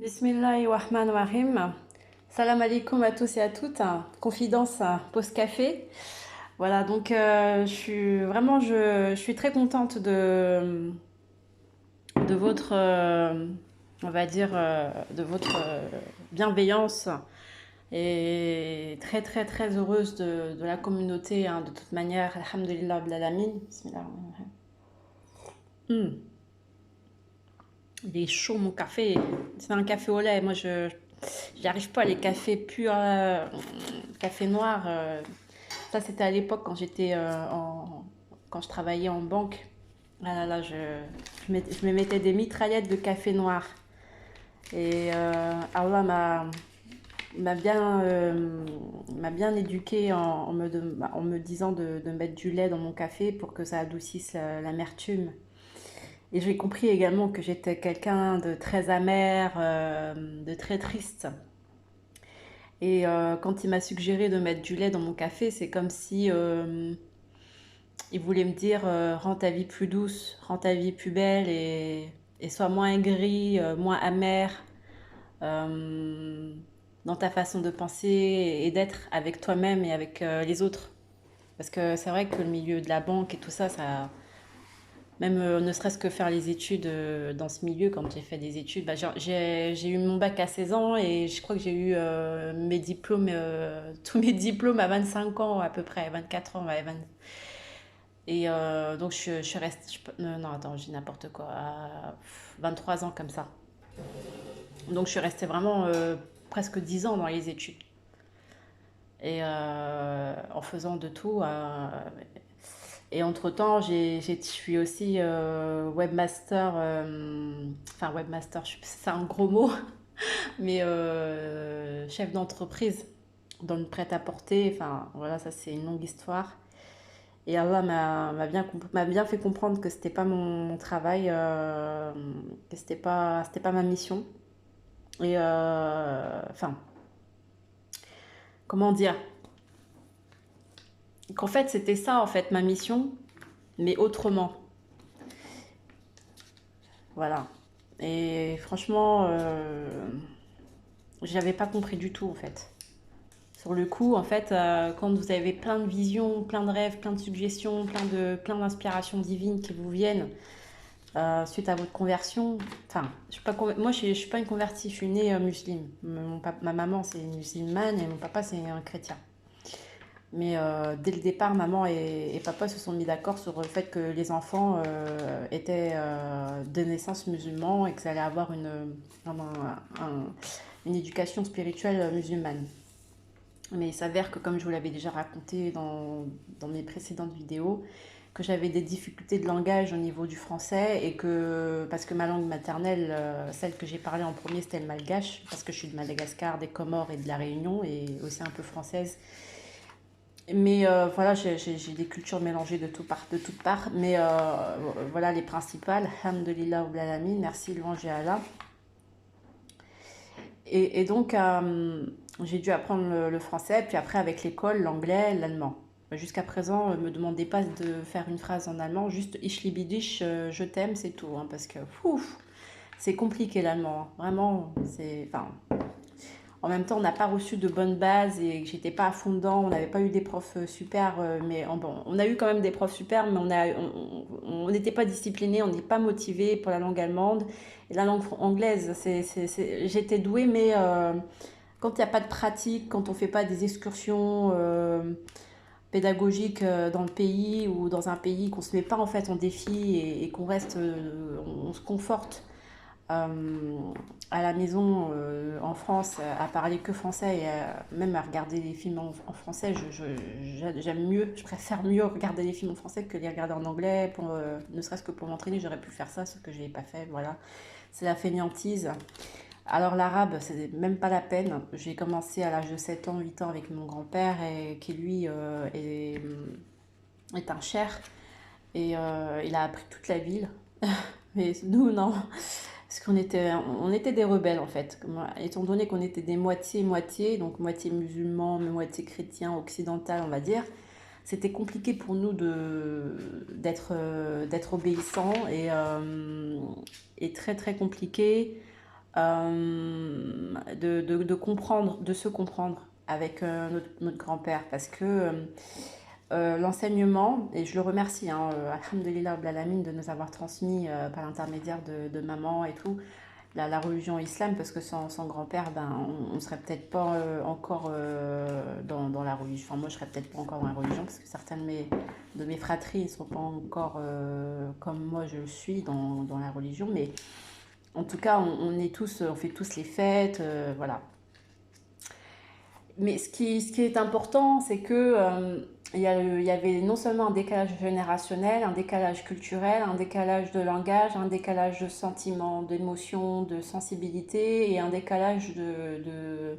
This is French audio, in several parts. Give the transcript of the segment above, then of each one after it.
Bismillahirrahmanirrahim. Salam alaikum à tous et à toutes. Confidence pause café. Voilà, donc je suis très contente de votre, on va dire, de votre bienveillance et très très très heureuse de la communauté, de toute manière. Alhamdulillah Rabbil Alamin. Bismillahirrahmanirrahim. Il est chaud mon café. C'est un café au lait. Moi, je n'y arrive pas, les cafés purs, café noir. Ça, c'était à l'époque quand quand je travaillais en banque. Ah là là, je me mettais des mitraillettes de café noir. Et Allah m'a bien éduquée en me disant de mettre du lait dans mon café pour que ça adoucisse l'amertume. Et j'ai compris également que j'étais quelqu'un de très amer, de très triste. Et quand il m'a suggéré de mettre du lait dans mon café, c'est comme si il voulait me dire rends ta vie plus douce, rends ta vie plus belle et sois moins aigri, moins amer euh, dans ta façon de penser et d'être avec toi-même et avec les autres. Parce que c'est vrai que le milieu de la banque et tout ça, même ne serait-ce que faire les études dans ce milieu, quand j'ai fait des études, bah, j'ai eu mon bac à 16 ans et je crois que j'ai eu mes diplômes, tous mes diplômes à 25 ans à peu près, 24 ans, ouais, 20. Et donc je suis restée, non attends, je dis n'importe quoi, à 23 ans comme ça. Donc je suis restée vraiment presque 10 ans dans les études. Et en faisant de tout. Et entre-temps, je suis aussi webmaster, enfin webmaster, c'est un gros mot, mais chef d'entreprise dans le prêt-à-porter. Enfin voilà, ça c'est une longue histoire. Et Allah m'a bien fait comprendre que c'était pas mon travail, que c'était pas ma mission. Et enfin, comment dire? Qu'en fait c'était ça en fait ma mission, mais autrement. Voilà. Et franchement, j'avais pas compris du tout en fait. Sur le coup, en fait, quand vous avez plein de visions, plein de rêves, plein de suggestions, plein d'inspirations divines qui vous viennent suite à votre conversion, enfin, moi je suis pas une convertie, je suis née musulmane. Ma maman c'est une musulmane et mon papa c'est un chrétien. Mais dès le départ, maman et papa se sont mis d'accord sur le fait que les enfants étaient de naissance musulmans et que ça allait avoir une éducation spirituelle musulmane. Mais il s'avère que, comme je vous l'avais déjà raconté dans mes précédentes vidéos, que j'avais des difficultés de langage au niveau du français et que, parce que ma langue maternelle, celle que j'ai parlé en premier, c'était le malgache, parce que je suis de Madagascar, des Comores et de la Réunion et aussi un peu française. Mais voilà, j'ai des cultures mélangées de toutes parts. Mais voilà les principales. Alhamdulillah Rabbil Alamin, merci, louange à Allah. Et donc, j'ai dû apprendre le français, puis après avec l'école, l'anglais, l'allemand. Jusqu'à présent, ne me demandez pas de faire une phrase en allemand, juste Ich liebe dich, je t'aime, c'est tout. Parce que c'est compliqué l'allemand, vraiment. Enfin, en même temps, on n'a pas reçu de bonnes bases et j'étais pas à fond dedans. On n'avait pas eu des profs super, mais bon, on a eu quand même des profs super, mais on n'était pas disciplinés, on n'est pas motivé pour la langue allemande. Et la langue anglaise, j'étais douée, mais quand il n'y a pas de pratique, quand on ne fait pas des excursions pédagogiques dans le pays ou dans un pays, qu'on ne se met pas en fait en défi et qu'on reste, on se conforte à la maison en France à parler que français et même à regarder des films en français, j'aime mieux, je préfère mieux regarder des films en français que les regarder en anglais, ne serait-ce que pour m'entraîner, j'aurais pu faire ça, ce que je n'ai pas fait, voilà. C'est la fainéantise. Alors l'arabe, c'est même pas la peine. J'ai commencé à l'âge de 7 ans, 8 ans avec mon grand-père et qui lui est un cher et il a appris toute la ville. Mais nous, non. Parce on était des rebelles en fait. Étant donné qu'on était des moitiés-moitiés, donc moitié musulmans, mais moitié chrétiens, occidental, on va dire, c'était compliqué pour nous d'être obéissants et très très compliqué de comprendre, de se comprendre avec notre grand-père. Parce que l'enseignement, et je le remercie, hein, Alhamdulillah Rabbil Alamin, de nous avoir transmis par l'intermédiaire de maman et tout, la religion islam, parce que sans grand-père, ben, on ne serait peut-être pas encore dans la religion. Enfin, moi, je serais peut-être pas encore dans la religion, parce que certains de mes fratries ne sont pas encore comme moi je le suis dans la religion. Mais en tout cas, on fait tous les fêtes, voilà. Mais ce qui est important, c'est que il y avait non seulement un décalage générationnel, un décalage culturel, un décalage de langage, un décalage de sentiments, d'émotions, de sensibilité et un décalage de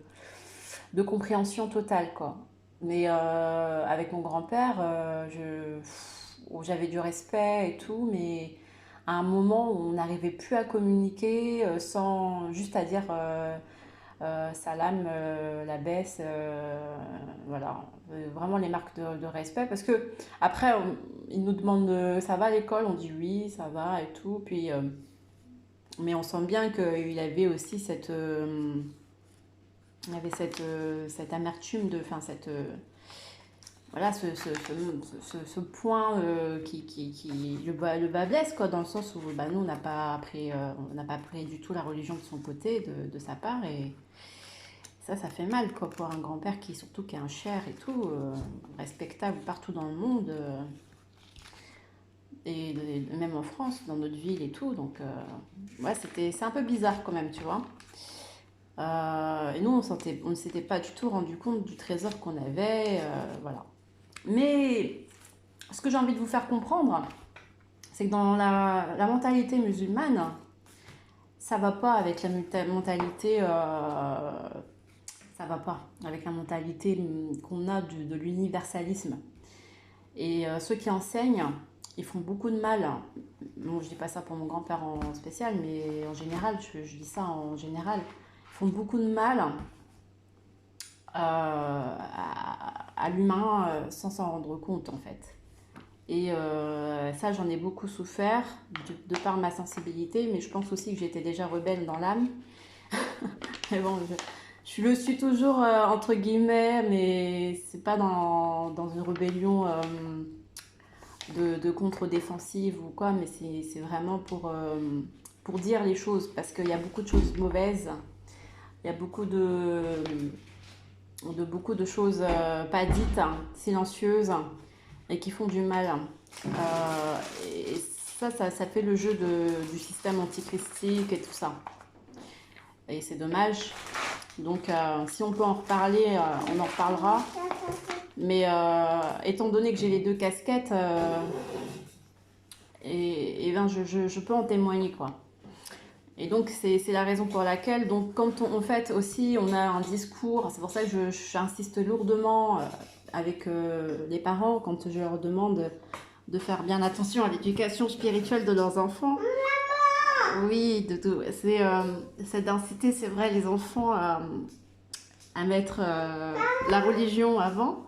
compréhension totale, quoi. Mais avec mon grand-père, j'avais du respect et tout, mais à un moment où on n'arrivait plus à communiquer sans juste à dire salam, la baisse, voilà. Vraiment les marques de respect. Parce que après, ils nous demandent ça va à l'école, on dit oui, ça va et tout. Puis, mais on sent bien qu'il y avait aussi il y avait cette amertume enfin voilà, ce point le bas blesse, quoi, dans le sens où bah, nous, on n'a pas appris du tout la religion de son côté, de sa part, et ça fait mal, quoi, pour un grand-père surtout qui est un cher et tout, respectable partout dans le monde, et même en France, dans notre ville et tout, donc ouais, c'est un peu bizarre quand même, tu vois. Et nous, on ne s'était pas du tout rendu compte du trésor qu'on avait, voilà. Mais ce que j'ai envie de vous faire comprendre, c'est que dans la mentalité musulmane, ça va pas avec la mentalité, ça va pas avec la mentalité qu'on a de l'universalisme. Et ceux qui enseignent, ils font beaucoup de mal. Bon, je dis pas ça pour mon grand-père en spécial, mais en général, je dis ça en général. Ils font beaucoup de mal à l'humain sans s'en rendre compte, en fait. Et ça, j'en ai beaucoup souffert de par ma sensibilité, mais je pense aussi que j'étais déjà rebelle dans l'âme. Mais bon, je le suis toujours, entre guillemets, mais c'est pas dans une rébellion de contre-défensive ou quoi, mais c'est vraiment pour dire les choses, parce qu'il y a beaucoup de choses mauvaises, il y a beaucoup de choses pas dites, hein, silencieuses, et qui font du mal. Et ça fait le jeu du système antichristique et tout ça. Et c'est dommage. Donc, si on peut en reparler, on en reparlera. Mais étant donné que j'ai les deux casquettes, et ben je peux en témoigner, quoi. Et donc, c'est la raison pour laquelle, donc, quand en fait aussi, on a un discours, c'est pour ça que j'insiste lourdement avec les parents quand je leur demande de faire bien attention à l'éducation spirituelle de leurs enfants. Oui, c'est d'inciter, c'est vrai, les enfants à mettre la religion avant.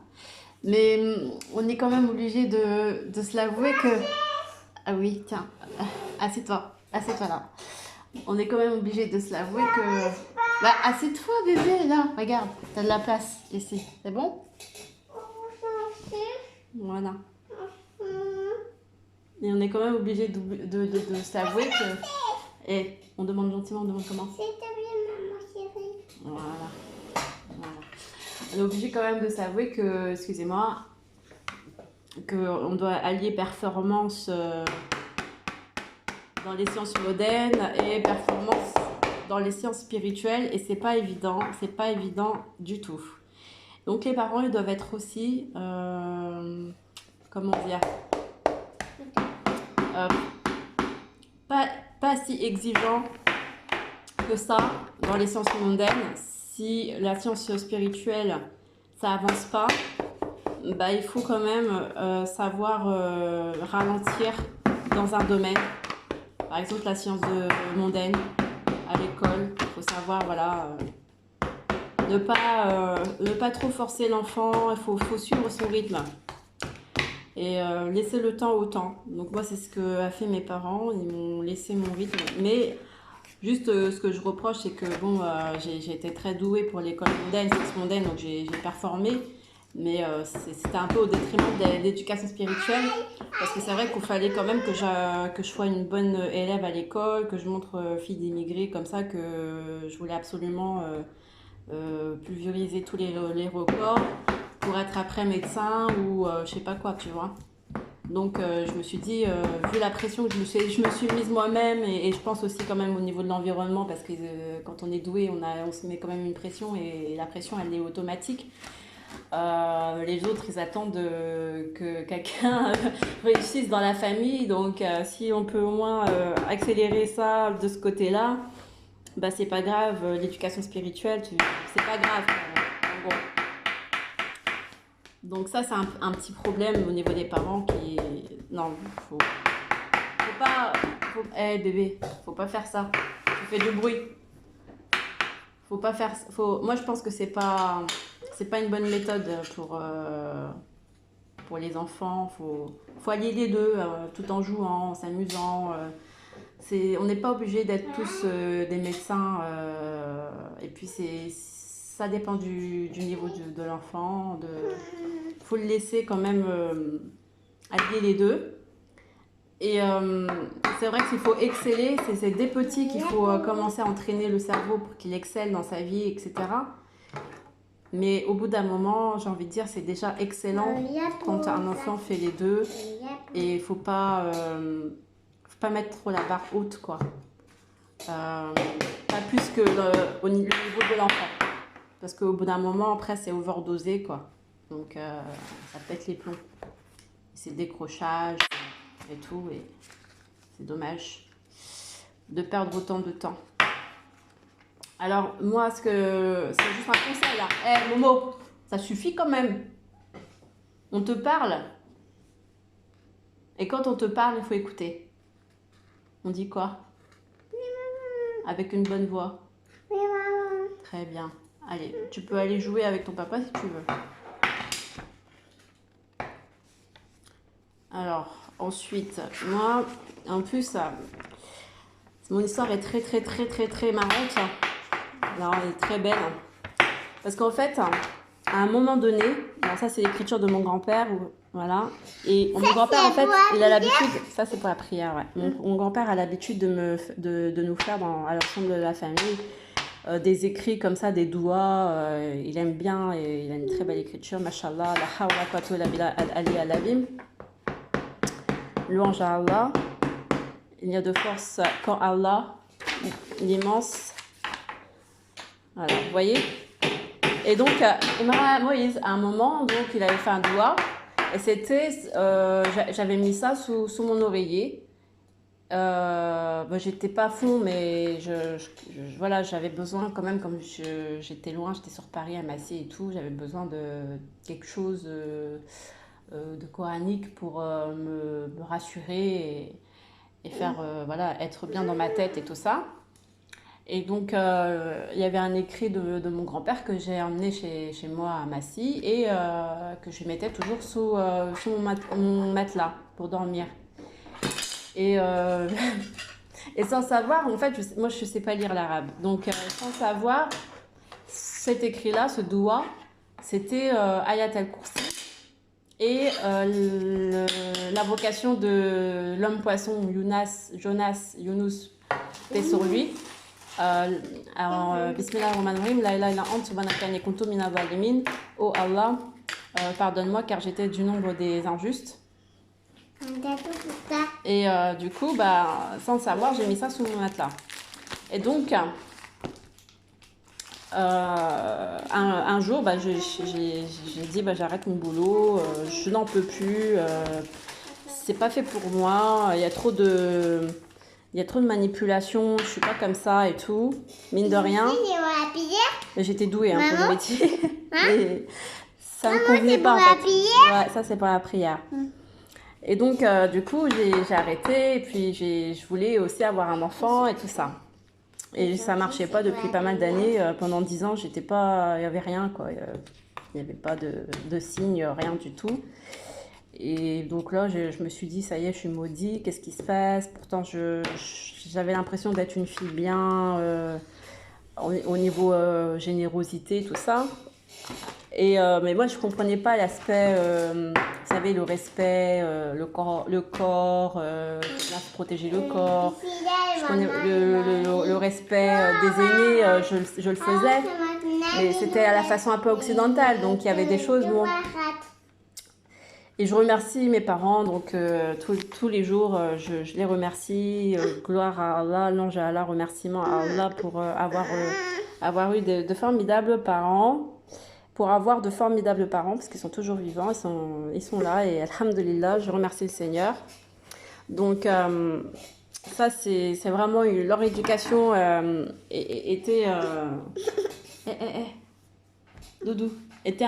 Mais on est quand même obligé de se l'avouer que... Ah oui, tiens, assieds-toi là. On est quand même obligé de se l'avouer que... Bah, assieds-toi bébé, là, regarde, t'as de la place ici, c'est bon? Voilà. Et on est quand même obligé de s'avouer que... Et on demande gentiment, on demande comment? S'il te plaît, maman chérie. Voilà. On est obligé quand même de s'avouer que, excusez-moi, qu'on doit allier performance dans les sciences modernes et performance dans les sciences spirituelles, et c'est pas évident du tout. Donc les parents, ils doivent être aussi, comment dire, pas si exigeants que ça dans les sciences mondaines. Si la science spirituelle, ça avance pas, bah, il faut quand même savoir ralentir dans un domaine. Par exemple, la science mondaine à l'école, il faut savoir, voilà, ne pas trop forcer l'enfant, il faut suivre son rythme et laisser le temps au temps. Donc moi, c'est ce que a fait mes parents, ils m'ont laissé mon rythme, mais Juste ce que je reproche, c'est que bon, j'ai été très douée pour l'école mondaine, sexe mondaine, donc j'ai performé. Mais c'était un peu au détriment de l'éducation spirituelle. Parce que c'est vrai qu'il fallait quand même que je sois une bonne élève à l'école, que je montre fille d'immigrés comme ça, que je voulais absolument pulvériser tous les records pour être après médecin ou je sais pas quoi, tu vois. Donc je me suis dit, vu la pression que je me suis mise moi-même et je pense aussi quand même au niveau de l'environnement parce que quand on est doué, on se met quand même une pression et la pression elle est automatique. Les autres ils attendent que quelqu'un réussisse dans la famille donc si on peut au moins accélérer ça de ce côté-là, bah c'est pas grave, l'éducation spirituelle, c'est pas grave. En gros. Donc ça, c'est un petit problème au niveau des parents qui... Non, faut pas... bébé, faut pas faire ça. Tu fais du bruit. Faut pas faire... Moi, je pense que c'est pas une bonne méthode pour les enfants. Faut allier les deux tout en jouant, en s'amusant. On n'est pas obligé d'être tous des médecins. Et puis, ça dépend du niveau de l'enfant. Faut le laisser quand même allier les deux. Et c'est vrai qu'il faut exceller. C'est dès petit qu'il faut commencer à entraîner le cerveau pour qu'il excelle dans sa vie, etc. Mais au bout d'un moment, j'ai envie de dire, c'est déjà excellent quand un enfant fait les deux. Et il faut pas mettre trop la barre haute, quoi. Pas plus que au niveau de l'enfant. Parce qu'au bout d'un moment, après, c'est overdosé, quoi. Donc, ça pète les plombs. C'est décrochage et tout. Et c'est dommage de perdre autant de temps. Alors, moi, c'est juste un conseil, là. Hé, Momo, ça suffit quand même. On te parle. Et quand on te parle, il faut écouter. On dit quoi? Avec une bonne voix. Oui, maman. Très bien. Allez, tu peux aller jouer avec ton papa si tu veux. Alors, ensuite, moi, en plus, mon histoire est très marrante. Alors, elle est très belle. Parce qu'en fait, à un moment donné, alors ça, c'est l'écriture de mon grand-père, voilà. Et mon grand-père, en fait, il a l'habitude, ça, c'est pour la prière, ouais. Mon grand-père a l'habitude de nous faire, à l'ensemble de la famille, des écrits comme ça, des doigts. Il aime bien et il a une très belle écriture, mashallah, la hawla quwwata illa billah al-ali al-azim. Louange à Allah. Il y a de force quand Allah, l'immense. Voilà, vous voyez? Et donc, Moïse, à un moment, donc, il avait fait un doigt. Et c'était, j'avais mis ça sous mon oreiller. J'étais pas fond, mais voilà, j'avais besoin quand même, comme j'étais loin, j'étais sur Paris à Massy et tout, j'avais besoin de quelque chose de coranique pour me rassurer et faire, voilà, être bien dans ma tête et tout ça. Et donc, il y avait un écrit de mon grand-père que j'ai emmené chez moi à Massy et que je mettais toujours sous mon matelas pour dormir. Et, et sans savoir, en fait, moi je ne sais pas lire l'arabe. Donc, sans savoir, cet écrit-là, ce doua, c'était Ayat al-Kursi. Et l'invocation de l'homme poisson Jonas, Yunus, paix sur lui. Bismillahirrahmanirrahim, la ilaha illa ant subhanaka inni kuntu minaz zalimin. Oh Allah, pardonne-moi car j'étais du nombre des injustes. Et du coup, sans le savoir, j'ai mis ça sous mon matelas. Et donc, un jour, j'ai dit j'arrête mon boulot, je n'en peux plus, c'est pas fait pour moi, il y a trop de manipulation, je suis pas comme ça et tout, mine de rien. J'étais douée pour le métier. Et ça me convenait pas en fait. Ouais, ça c'est pour la prière. Et donc du coup j'ai arrêté et puis je voulais aussi avoir un enfant et tout ça. Et ça marchait pas depuis pas mal d'années. Pendant 10 ans, il y avait rien quoi. Il n'y avait pas de signe, rien du tout. Et donc là, je me suis dit, ça y est, je suis maudite, qu'est-ce qui se passe? Pourtant, j'avais l'impression d'être une fille bien au niveau générosité, tout ça. Mais moi, je comprenais pas l'aspect, vous savez, le respect, bien se protéger le corps. Je connais le respect des aînés, je le faisais, mais c'était à la façon un peu occidentale, donc il y avait des choses, bon. Et je remercie mes parents, donc tous les jours, je les remercie. Gloire à Allah, l'ange à Allah, remerciement à Allah pour avoir eu de formidables parents. Pour avoir de formidables parents, parce qu'ils sont toujours vivants, ils sont là, et alhamdulillah, je remercie le Seigneur. Donc, ça, c'est vraiment leur éducation était. Doudou. Était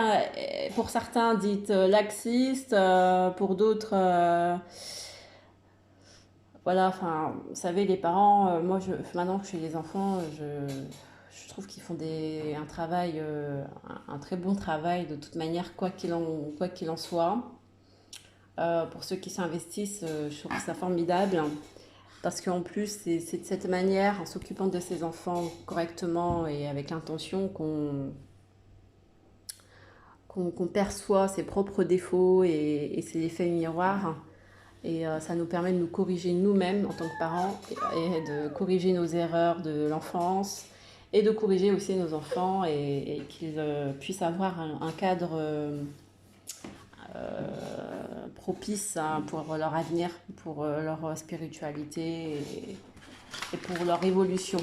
pour certains dite laxiste, pour d'autres. Voilà, enfin, vous savez, les parents, moi, maintenant que j'ai les enfants, je trouve qu'ils font un travail, un très bon travail, de toute manière, quoi qu'il en soit. Pour ceux qui s'investissent, je trouve ça formidable. Parce qu'en plus, c'est de cette manière, en s'occupant de ses enfants correctement et avec l'intention qu'on perçoit ses propres défauts et c'est l'effet miroir. Et ça nous permet de nous corriger nous-mêmes en tant que parents et de corriger nos erreurs de l'enfance et de corriger aussi nos enfants et qu'ils puissent avoir un cadre propice pour leur avenir, pour leur spiritualité et pour leur évolution.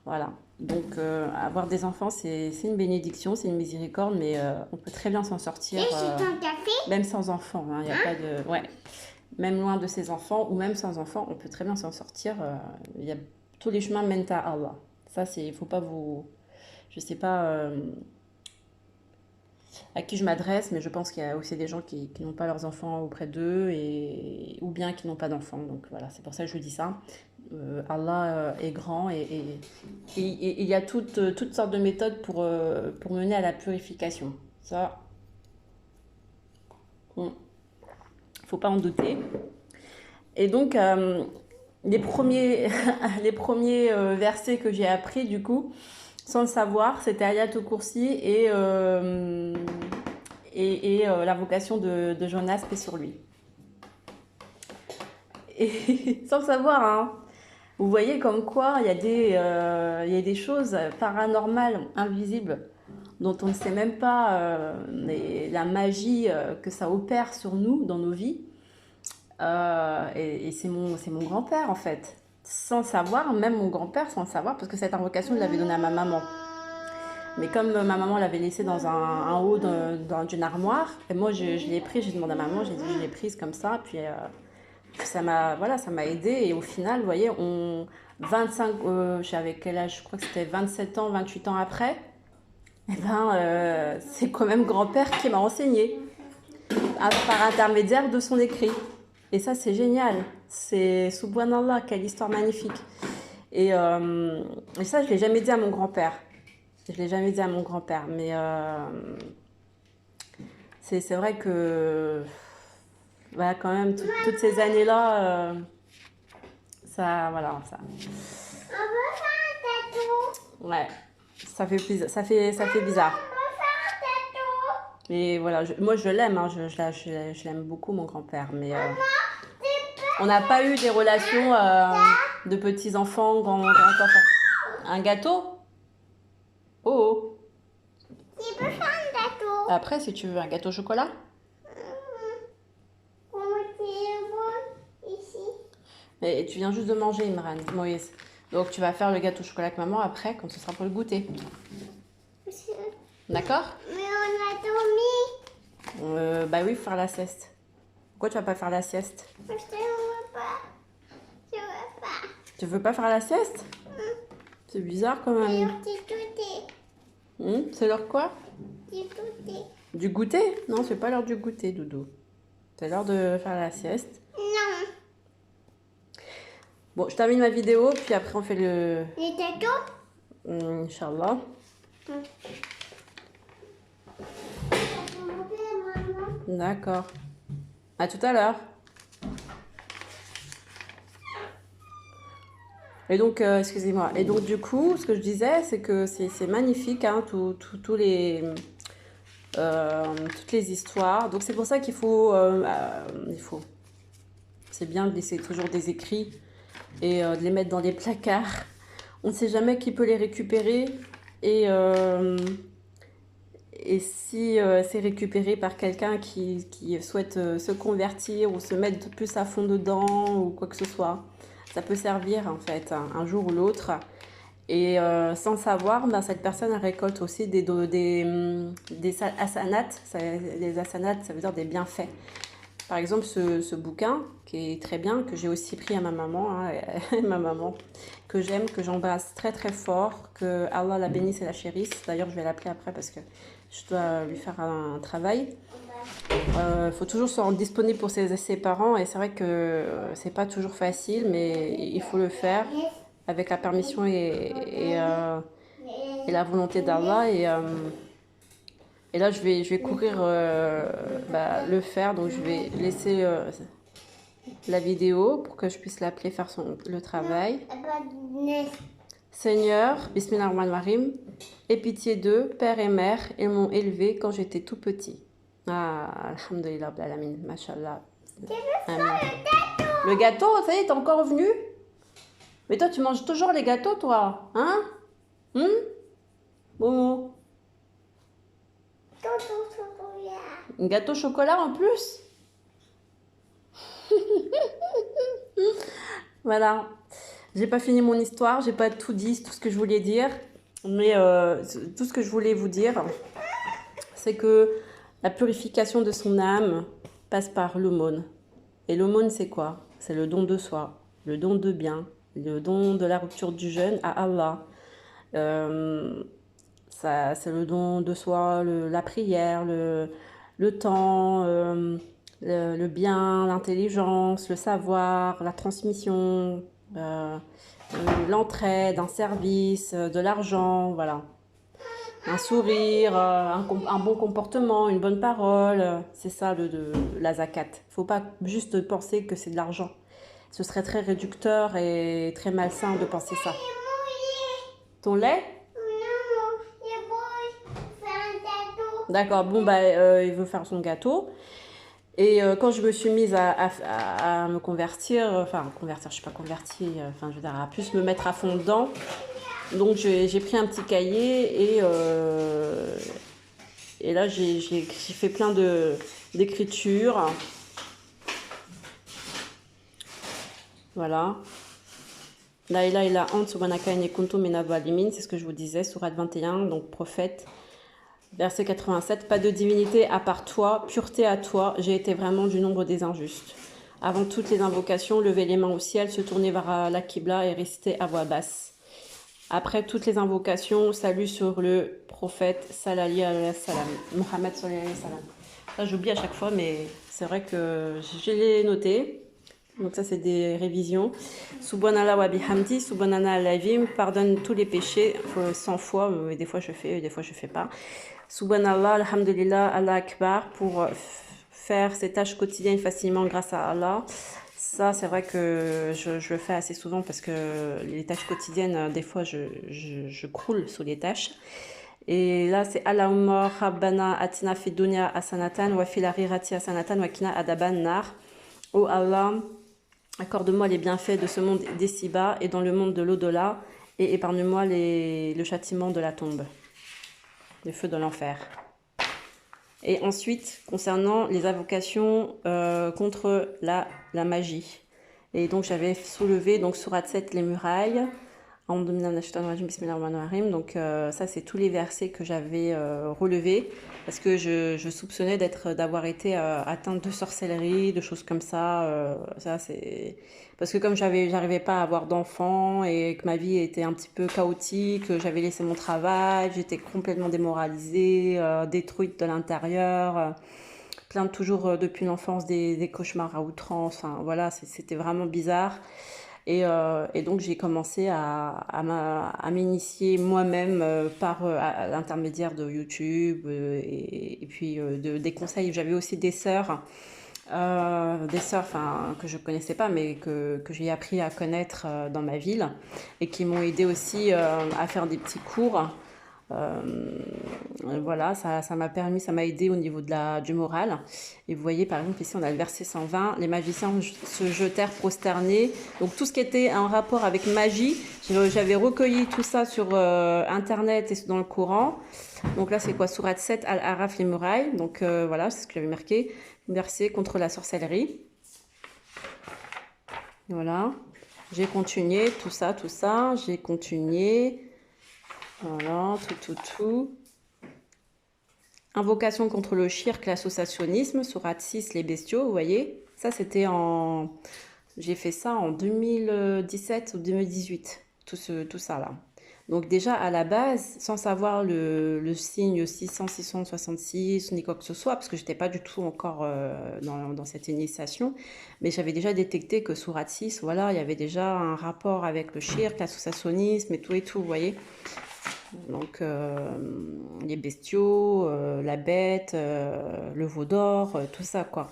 Voilà. Donc, avoir des enfants, c'est une bénédiction, c'est une miséricorde, mais on peut très bien s'en sortir. Même sans enfants, hein, y a pas de... Ouais. Même loin de ses enfants, ou même sans enfants, on peut très bien s'en sortir. Tous les chemins mènent à Allah. Ça, il faut pas vous... Je sais pas à qui je m'adresse, mais je pense qu'il y a aussi des gens qui n'ont pas leurs enfants auprès d'eux, ou bien qui n'ont pas d'enfants. Donc voilà, c'est pour ça que je dis ça. Allah est grand et il y a toutes sortes de méthodes pour mener à la purification. Ça, faut pas en douter. Et donc, les premiers, les premiers versets que j'ai appris, du coup, sans le savoir, c'était Ayatul Kursi et l'invocation de Jonas, paix sur lui. Et sans le savoir, hein. Vous voyez comme quoi il y a des choses paranormales, invisibles, dont on ne sait même pas la magie que ça opère sur nous, dans nos vies. Et c'est mon grand-père, en fait. Sans le savoir, même mon grand-père, sans le savoir, parce que cette invocation, il l'avait donnée à ma maman. Mais comme ma maman l'avait laissée dans un haut d'une armoire, et moi, je l'ai prise, j'ai demandé à maman, j'ai dit, je l'ai prise comme ça, puis ça m'a aidée. Et au final, vous voyez, 25, j'avais quel âge? Je crois que c'était 27 ans, 28 ans après. Eh ben, c'est quand même grand-père qui m'a enseigné par intermédiaire de son écrit. Et ça, c'est génial. C'est Subhanallah, quelle histoire magnifique. Et ça, je ne l'ai jamais dit à mon grand-père. Je l'ai jamais dit à mon grand-père. Mais c'est vrai que bah, quand même, toutes ces années-là, ça, voilà, ça. Ouais, ça fait plaisir, ça fait bizarre. Mais voilà, moi je l'aime, hein, je l'aime beaucoup mon grand-père, mais on n'a pas eu des relations de petits-enfants, grands-enfants. Un gâteau? Oh, Tu peux faire un gâteau. Après, si tu veux un gâteau au chocolat? Ici. Et tu viens juste de manger, Imran, Moïse. Donc tu vas faire le gâteau au chocolat avec maman après, quand ce sera pour le goûter. D'accord? Mais on a dormi. Bah oui, faire la sieste. Pourquoi tu vas pas faire la sieste? Je ne veux pas. Je veux pas. Tu veux pas faire la sieste? C'est bizarre quand même. C'est l'heure quoi? Du goûter? Non, c'est pas l'heure du goûter, Doudou. C'est l'heure de faire la sieste. Non. Bon, je termine ma vidéo, puis après on fait le... Les gâteaux? Inch'Allah. D'accord. À tout à l'heure. Et donc, excusez-moi. Et donc, du coup, ce que je disais, c'est que c'est magnifique, hein, tous les, toutes les histoires. Donc, c'est pour ça c'est bien de laisser toujours des écrits et de les mettre dans les placards. On ne sait jamais qui peut les récupérer. Et, euh, et si c'est récupéré par quelqu'un qui souhaite se convertir ou se mettre plus à fond dedans ou quoi que ce soit, ça peut servir en fait un jour ou l'autre. Et sans savoir, ben, cette personne elle récolte aussi des asanats. Les asanats, ça veut dire des bienfaits. Par exemple, ce bouquin, qui est très bien, que j'ai aussi pris à ma maman, hein, ma maman, que j'aime, que j'embrasse très très fort, que Allah la bénisse et la chérisse. D'ailleurs, je vais l'appeler après parce que je dois lui faire un travail. Il faut toujours se rendre disponible pour ses parents et c'est vrai que c'est pas toujours facile, mais il faut le faire avec la permission et la volonté d'Allah. Et là, je vais courir le faire, donc je vais laisser la vidéo pour que je puisse l'appeler faire le travail. Seigneur, Bismillah ar-Rahman ar-Rahim, aie pitié d'eux, père et mère, ils m'ont élevé quand j'étais tout petit. Ah, alhamdulillah, alamin, mashallah. Amin. Le gâteau, ça y est, t'es encore venu? Mais toi, tu manges toujours les gâteaux, toi? Hein? Bon. Un gâteau au chocolat en plus? Voilà. J'ai pas fini mon histoire, j'ai pas tout dit, tout ce que je voulais dire. Mais tout ce que je voulais vous dire, c'est que la purification de son âme passe par l'aumône. Et l'aumône, c'est quoi? C'est le don de soi, le don de bien, le don de la rupture du jeûne à Allah. C'est le don de soi, la prière, le temps, le bien, l'intelligence, le savoir, la transmission, l'entraide, un service, de l'argent, voilà. Un sourire, un bon comportement, une bonne parole, c'est ça la zakat. Faut pas juste penser que c'est de l'argent. Ce serait très réducteur et très malsain de penser ça. Ton lait? D'accord, bon, il veut faire son gâteau. Et quand je me suis mise à me convertir, je suis pas convertie, je veux dire, à plus me mettre à fond dedans. Donc j'ai pris un petit cahier et là j'ai fait plein d'écritures. Voilà. La ilaha illa ant subhanaka inni kuntu minadh dhalimin, c'est ce que je vous disais, sourate 21, donc prophète. Verset 87, pas de divinité à part toi, pureté à toi, j'ai été vraiment du nombre des injustes. Avant toutes les invocations, levez les mains au ciel, se tourner vers la Qibla et réciter à voix basse. Après toutes les invocations, salut sur le prophète sallallahu alayhi wa sallam, Mohammed sallallahu alayhi wa sallam. Ça j'oublie à chaque fois, mais c'est vrai que je l'ai noté. Donc ça c'est des révisions. Subhanallah wa bihamdi, subhanallah al-azim, pardonne tous les péchés 100 fois, mais des fois je fais, des fois je fais pas. Subhanallah, alhamdulillah, Allah akbar, pour faire ces tâches quotidiennes facilement grâce à Allah. Ça, c'est vrai que je le fais assez souvent parce que les tâches quotidiennes, des fois, je croule sous les tâches. Et là, c'est Allahumma rabbana atina fid dunya hasanatan wa fil akhirati hasanatan wa qina adhaban nar. Oh Allah, accorde-moi les bienfaits de ce monde des ci-bas et dans le monde de l'au-delà et épargne-moi le châtiment de la tombe, le feu de l'enfer. Et ensuite, concernant les invocations contre la magie. Et donc, j'avais soulevé, donc, sourate 7, les murailles. Donc, ça, c'est tous les versets que j'avais relevés. Parce que je soupçonnais d'avoir été atteinte de sorcellerie, de choses comme ça. Ça, c'est... Parce que comme j'arrivais pas à avoir d'enfants et que ma vie était un petit peu chaotique, j'avais laissé mon travail, j'étais complètement démoralisée, détruite de l'intérieur, plein toujours depuis l'enfance des cauchemars à outrance. Enfin voilà, c'était vraiment bizarre. Et donc j'ai commencé à m'initier moi-même à l'intermédiaire de YouTube et puis des conseils. J'avais aussi des sœurs des sœurs enfin, que je connaissais pas, mais que j'ai appris à connaître dans ma ville et qui m'ont aidé aussi à faire des petits cours. Euh, voilà, ça m'a permis, ça m'a aidé au niveau du moral. Et vous voyez, par exemple, ici, on a le verset 120. Les magiciens se jetèrent prosternés. Donc, tout ce qui était en rapport avec magie, j'avais recueilli tout ça sur Internet et dans le Coran. Donc là, c'est quoi? Sourate 7, Al-Araf, les murailles. Donc voilà, c'est ce que j'avais marqué. Verset contre la sorcellerie. Voilà. J'ai continué, tout ça, tout ça. J'ai continué. Voilà, tout. Invocation contre le shirk, l'associationnisme, sourate 6, les bestiaux, vous voyez. Ça, c'était en... J'ai fait ça en 2017 ou 2018, tout ça là. Donc déjà, à la base, sans savoir le signe 600, 666, ni quoi que ce soit, parce que j'étais pas du tout encore dans cette initiation, mais j'avais déjà détecté que sourate 6, voilà, il y avait déjà un rapport avec le shirk, l'associationnisme et tout, vous voyez. Donc, les bestiaux, la bête, le veau d'or, tout ça, quoi.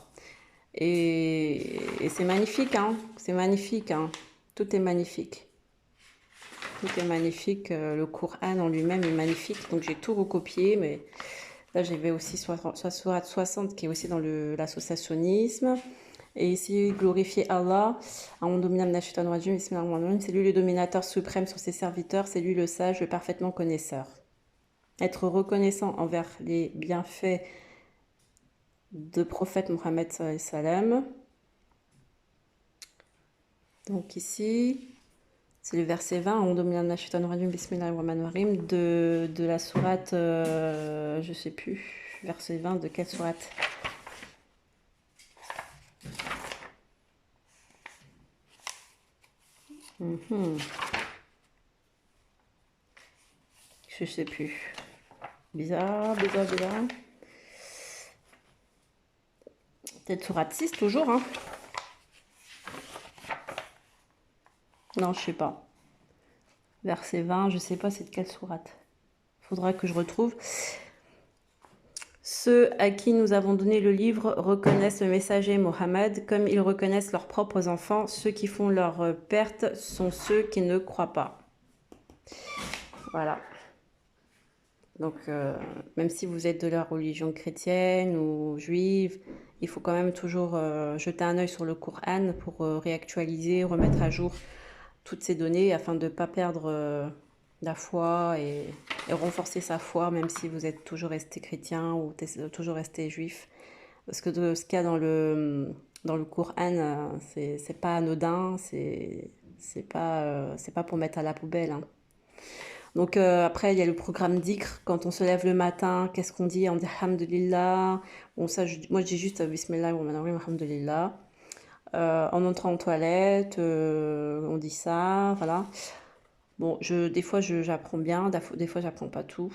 Et c'est magnifique, hein. C'est magnifique, hein. Tout est magnifique. Tout est magnifique. Le Coran en lui-même est magnifique. Donc, j'ai tout recopié, mais là, j'avais aussi Sourate 60 qui est aussi dans l'associationnisme. Et ici, glorifier Allah. C'est lui le dominateur suprême sur ses serviteurs. C'est lui le sage, le parfaitement connaisseur. Être reconnaissant envers les bienfaits de prophète Mohammed sallam. Donc ici, c'est le verset 20 de la sourate, je sais plus, verset 20 de quelle sourate? Je sais plus. Bizarre. Peut-être sourate 6 toujours, hein. Non, je sais pas. Verset 20, je sais pas c'est de quelle sourate. Faudra que je retrouve. Ceux à qui nous avons donné le livre reconnaissent le messager Mohammed comme ils reconnaissent leurs propres enfants. Ceux qui font leur perte sont ceux qui ne croient pas. Voilà. Donc, même si vous êtes de la religion chrétienne ou juive, il faut quand même toujours jeter un œil sur le Coran pour réactualiser, remettre à jour toutes ces données afin de ne pas perdre la foi et renforcer sa foi, même si vous êtes toujours resté chrétien ou toujours resté juif. Parce que ce qu'il y a dans le Coran, c'est pas anodin, c'est pas pour mettre à la poubelle, hein. Donc après, il y a le programme d'Ikr. Quand on se lève le matin, qu'est-ce qu'on dit? On dit Alhamdulillah. Bon, ça, moi, je dis juste Bismillah, Alhamdulillah. En entrant en toilette, on dit ça, voilà. Bon, des fois, j'apprends bien, des fois, j'apprends pas tout.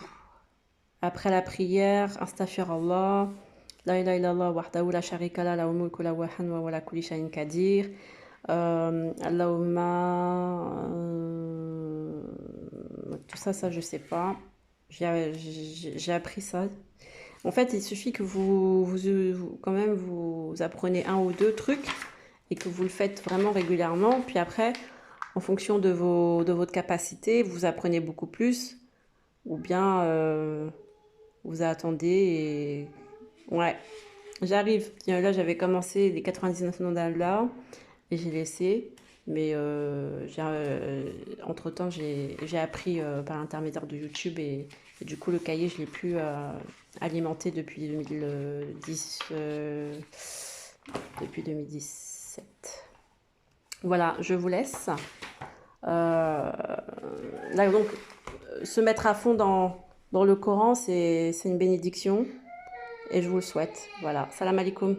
Après la prière, Astaghfirullah, La ilaha illallah wahdahu la sharika la lahu mulku wa lahu wa huwa ala kulli shay'in qadir. Allahumma. Tout ça, je sais pas. J'ai appris ça. En fait, il suffit que quand même, vous apprenez un ou deux trucs et que vous le faites vraiment régulièrement. Puis après, en fonction de votre capacité, vous apprenez beaucoup plus. Ou bien vous attendez et... Ouais, j'arrive. Là, j'avais commencé les 99 noms d'Allah et j'ai laissé. Mais entre-temps, j'ai appris par l'intermédiaire de YouTube et du coup, le cahier, je l'ai pu alimenter depuis 2017. Voilà, je vous laisse. Là, donc, se mettre à fond dans le Coran, c'est une bénédiction et je vous le souhaite. Voilà, salam alaikum.